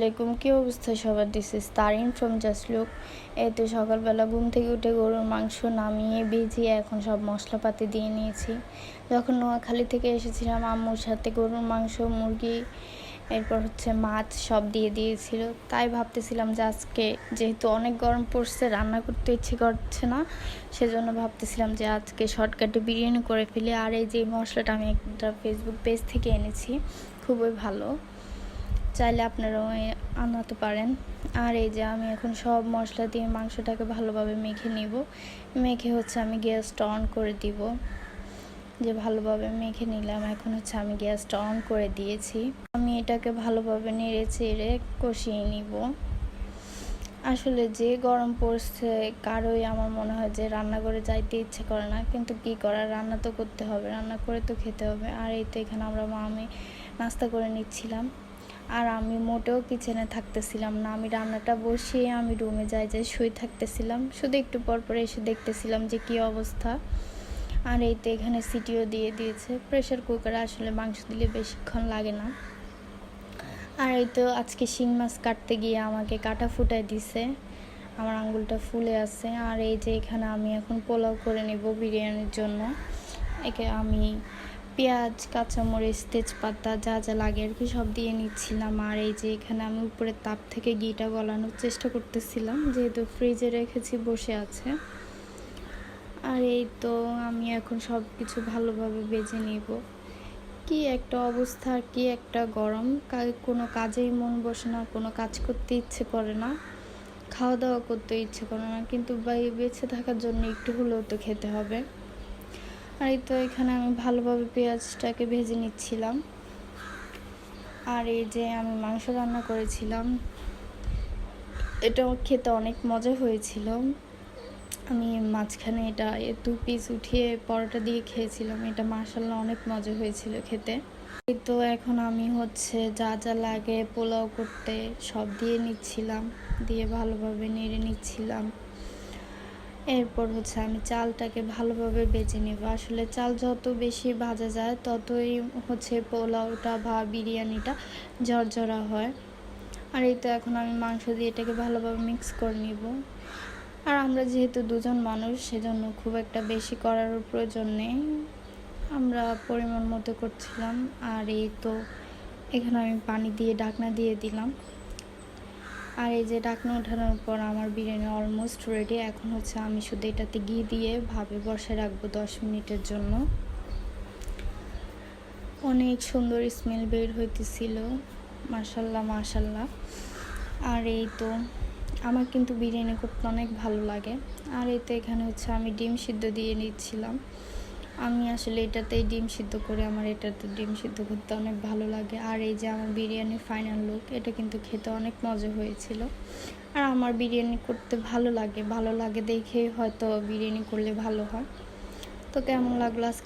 আলাইকুম, কি অবস্থা সবার? This is Tarin from just look. এই তো সকালবেলা ঘুম থেকে উঠে গরুর মাংস নামিয়ে ভিজিয়ে এখন সব মশলাপাতি দিয়ে নিয়েছি। যখন নোয়াখালী থেকে এসেছিলাম আম্মুর সাথে গরুর মাংস, মুরগি, এরপর মাছ সব দিয়ে দিয়েছিল। তাই ভাবতেছিলাম যে আজকে যেহেতু অনেক গরম পড়ছে, রান্না করতে ইচ্ছে করছে না, সেজন্য ভাবতেছিলাম যে আজকে শর্টকাটে বিরিয়ানি করে ফেলি। আর এই যে মশলাটা আমি একটা ফেসবুক পেজ থেকে এনেছি, খুবই ভালো, চাইলে আপনারাও আনাতে পারেন। আর এই যে আমি এখন সব মশলা দিয়ে মাংসটাকে ভালোভাবে মেখে নিব। মেখে আমি গ্যাসটা অন করে দিব। যে ভালোভাবে মেখে নিলাম, এখন আমি গ্যাসটা অন করে দিয়েছি। আমি এটাকে ভালোভাবে নেড়ে চেড়ে কষিয়ে নিব। আসলে যে গরম পড়ছে, কারোই আমার মনে হয় যে রান্না করে যাইতে ইচ্ছে করে না, কিন্তু কি করার, রান্না তো করতে হবে, রান্না করে তো খেতে হবে। আর এই তো এখানে আমরা আমি নাস্তা করে নিচ্ছিলাম। আর আমি মোটেও কিচেনে থাকতেছিলাম না, আমি রান্নাটা বসিয়ে আমি রুমে যাই শুয়ে থাকতেছিলাম। শুধু একটু পর পরে এসে দেখতেছিলাম যে কী অবস্থা। আর এই তো এখানে সিটিও দিয়ে দিয়েছে। প্রেশার কুকারে আসলে মাংস দিলে বেশিক্ষণ লাগে না। আর এই তো আজকে শিং মাছ কাটতে গিয়ে আমাকে কাটা ফুটায় দিছে, আমার আঙ্গুলটা ফুলে আছে। আর এই যে এখানে আমি এখন পোলাও করে নেব বিরিয়ানির জন্য। একে আমি পেঁয়াজ, কাঁচামরিচ, তেজপাতা যা যা লাগে আর কি সব দিয়ে নিচ্ছিলাম। আর এই যে এখানে আমি উপরের তাপ থেকে ঘিটা গলানোর চেষ্টা করতেছিলাম, যেহেতু ফ্রিজে রেখেছি বসে আছে। আর এই তো আমি এখন সব কিছু ভালোভাবে ভেজে নিব। কি একটা অবস্থা, কি একটা গরম, কোনো কাজেই মন বসে না, কোনো কাজ করতে ইচ্ছে করে না, খাওয়া দাওয়া করতে ইচ্ছে করে না, কিন্তু বেঁচে থাকার জন্য একটু হলেও তো খেতে হবে। আর এই তো এখানে আমি ভালোভাবে পেঁয়াজটাকে ভেজে নিচ্ছিলাম। আর এই যে আমি মাংস রান্না করেছিলাম, এটাও খেতে অনেক মজা হয়েছিল। আমি মাঝখানে এটা 2 পিস উঠিয়ে পরোটা দিয়ে খেয়েছিলাম, এটা মাশাআল্লাহ অনেক মজা হয়েছিল খেতে। এই তো এখন আমি যা যা লাগে পোলাও করতে সব দিয়ে নিচ্ছিলাম, দিয়ে ভালোভাবে নেড়ে নিচ্ছিলাম। এরপর আমি চালটাকে ভালোভাবে বেজে নেব। আসলে চাল যত বেশি ভাজা যায় ততই পোলাওটা বা বিরিয়ানিটা ঝরঝরা হয়। আর এই তো এখন আমি মাংস দিয়ে এটাকে ভালোভাবে মিক্স করে নিব। আর আমরা যেহেতু 2 জন মানুষ, সেজন্য খুব একটা বেশি করার প্রয়োজন নেই, আমরা পরিমাণ মতো করছিলাম। আর এই তো এখানে আমি পানি দিয়ে ঢাকনা দিয়ে দিলাম। আর এই যে ঢাকনা ওঠানোর পর আমার বিরিয়ানি অলমোস্ট রেডি। এখন আমি শুধু এটাতে ঘি দিয়ে ভাবে বসে রাখবো 10 মিনিটের জন্য। অনেক সুন্দর স্মেল বের হইতেছিল, মাশাআল্লাহ মাশাআল্লাহ। আর এই তো আমার কিন্তু বিরিয়ানি করতে অনেক ভালো লাগে। আর এই তো এখানে আমি ডিম সিদ্ধ দিয়ে নিচ্ছিলাম। আমি আসলে এটাতেই ডিম সিদ্ধ করে, আমার এটাতে ডিম সিদ্ধ করতে অনেক ভালো লাগে। আর এই যে আমার বিরিয়ানির ফাইনাল লুক, এটা কিন্তু খেতে অনেক মজা হয়েছিল। আর আমার বিরিয়ানি করতে ভালো লাগে দেখেই হয়তো বিরিয়ানি করলে ভালো হয়। তো কেমন লাগলো আজকে